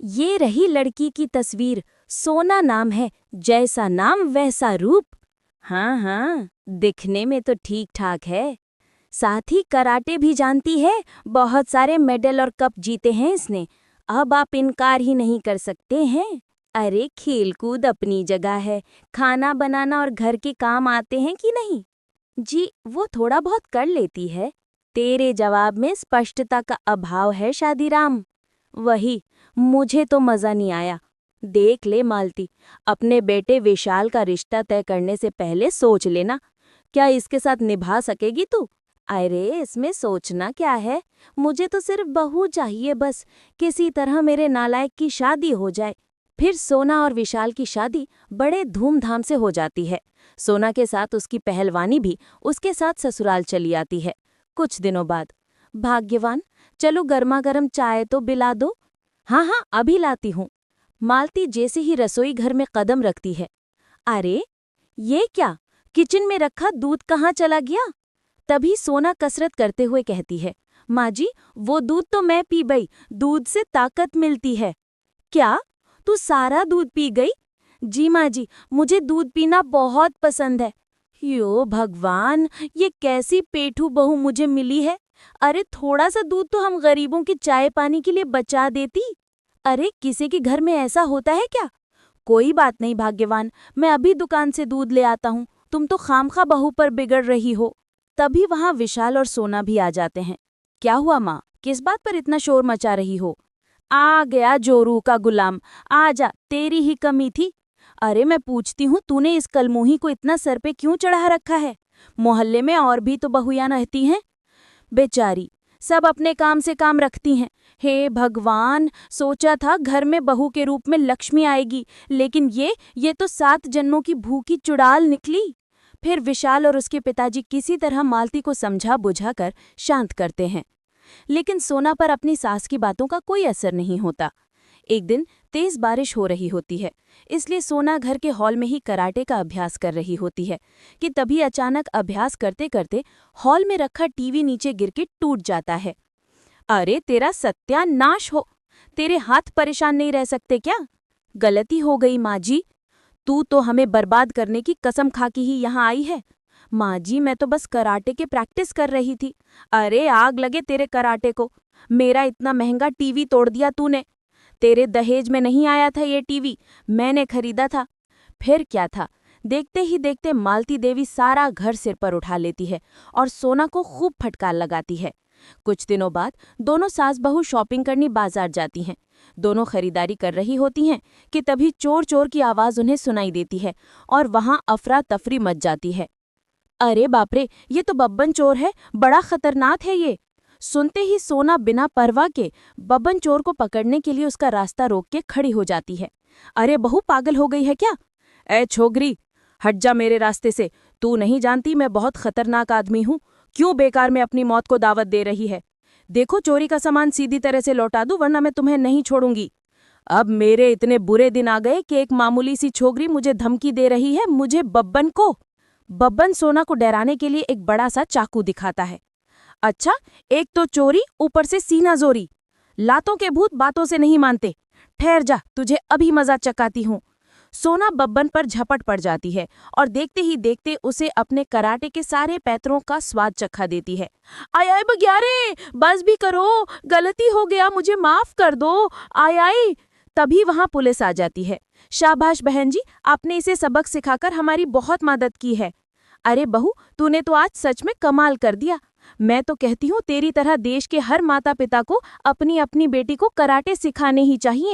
ये रही लड़की की तस्वीर। सोना नाम है, जैसा नाम वैसा रूप। हाँ हाँ, दिखने में तो ठीक ठाक है। साथ ही कराटे भी जानती है, बहुत सारे मेडल और कप जीते हैं इसने। अब आप इनकार ही नहीं कर सकते हैं। अरे खेलकूद अपनी जगह है, खाना बनाना और घर के काम आते हैं कि नहीं? जी, वो थोड़ा बहुत कर लेती है। तेरे जवाब में स्पष्टता का अभाव है शादीराम। वही, मुझे तो मजा नहीं आया। देख ले मालती, अपने बेटे विशाल का रिश्ता तय करने से पहले सोच लेना, क्या इसके साथ निभा सकेगी तू? अरे इसमें सोचना क्या है, मुझे तो सिर्फ बहू चाहिए बस। किसी तरह मेरे नालायक की शादी हो जाए। फिर सोना और विशाल की शादी बड़े धूमधाम से हो जाती है। सोना के साथ उसकी पहलवानी भी उसके साथ ससुराल चली आती है। कुछ दिनों बाद, भाग्यवान, चलो गर्मा गर्म चाय तो पिला दो। हाँ हाँ, अभी लाती हूँ। मालती जैसे ही रसोई घर में कदम रखती है, अरे ये क्या, किचन में रखा दूध कहाँ चला गया? तभी सोना कसरत करते हुए कहती है, माँ जी, वो दूध तो मैं पी गई, दूध से ताकत मिलती है। क्या, तू सारा दूध पी गई? जी माँ जी, मुझे दूध पीना बहुत पसंद है। यो भगवान, ये कैसी पेठू बहू मुझे मिली है। अरे थोड़ा सा दूध तो हम गरीबों की चाय पानी के लिए बचा देती। अरे किसी के घर में ऐसा होता है क्या? कोई बात नहीं भाग्यवान, मैं अभी दुकान से दूध ले आता हूँ। तुम तो खामखा बहू पर बिगड़ रही हो। तभी वहां विशाल और सोना भी आ जाते हैं। क्या हुआ माँ, किस बात पर इतना शोर मचा रही हो? आ गया जोरू का गुलाम, आजा, तेरी ही कमी थी। अरे मैं पूछती हूँ, तूने इस कलमुही को इतना सर पे क्यों चढ़ा रखा है? मोहल्ले में और भी तो बहुयां रहती हैं। बेचारी, सब अपने काम से काम रखती हैं। हे भगवान, सोचा था घर में बहू के रूप में लक्ष्मी आएगी, लेकिन ये तो 7 जन्मों की भूखी चुड़ाल निकली। फिर विशाल और उसके पिताजी किसी तरह मालती को समझा बुझाकर शांत करते हैं, लेकिन सोना पर अपनी सास की बातों का कोई असर नहीं होता। एक दिन तेज बारिश हो रही होती है, इसलिए सोना घर के हॉल में ही कराटे का अभ्यास कर रही होती है कि तभी अचानक अभ्यास करते करते हॉल में रखा टीवी नीचे गिर के टूट जाता है। अरे तेरा सत्यानाश हो, तेरे हाथ परेशान नहीं रह सकते क्या? गलती हो गई माँ जी, तू तो हमें बर्बाद करने की कसम खा के ही यहाँ आई है। माँ जी, मैं तो बस कराटे के प्रैक्टिस कर रही थी। अरे आग लगे तेरे कराटे को, मेरा इतना महंगा टीवी तोड़ दिया तूने। तेरे दहेज में नहीं आया था ये टीवी, मैंने खरीदा था। फिर क्या था, देखते ही देखते मालती देवी सारा घर सिर पर उठा लेती है और सोना को खूब फटकार लगाती है। कुछ दिनों बाद दोनों सास बहू शॉपिंग करने बाजार जाती हैं। दोनों खरीदारी कर रही होती हैं कि तभी चोर चोर की आवाज़ उन्हें सुनाई देती है और वहां अफरा तफरी मच जाती है। अरे बाप रे, ये तो बब्बन चोर है, बड़ा खतरनाक है ये। सुनते ही सोना बिना परवाह के बब्बन चोर को पकड़ने के लिए उसका रास्ता रोक के खड़ी हो जाती है। अरे बहू पागल हो गई है क्या? ए छोगरी, हट जा मेरे रास्ते से। तू नहीं जानती मैं बहुत खतरनाक आदमी हूँ, क्यों बेकार में अपनी मौत को दावत दे रही है? देखो चोरी का सामान सीधी तरह से लौटा दूं, वरना मैं तुम्हें नहीं छोड़ूंगी। अब मेरे इतने बुरे दिन आ गए कि एक मामूली सी छोकरी मुझे धमकी दे रही है, मुझे बब्बन को। बब्बन सोना को डराने के लिए एक बड़ा सा चाकू दिखाता है। अच्छा, एक तो चोरी, ऊपर से सीना जोरी। लातों के भूत बातों से नहीं मानते। ठहर जा, तुझे अभी मजा चकाती हूँ। सोना बब्बन पर झपट पड़ जाती है और देखते ही देखते उसे अपने कराटे के सारे पैतरों का स्वाद चखा देती है। आय आय बग्यारे, बस भी करो, गलती हो गया, मुझे माफ कर दो। आय आय। तभी वहां पुलिस आ जाती है। शाबाश बहन जी, आपने इसे सबक सिखाकर हमारी बहुत मदद की है। अरे बहू, तूने तो आज सच में कमाल कर दिया। मैं तो कहती हूँ तेरी तरह देश के हर माता पिता को अपनी अपनी बेटी को कराटे सिखाने ही चाहिए।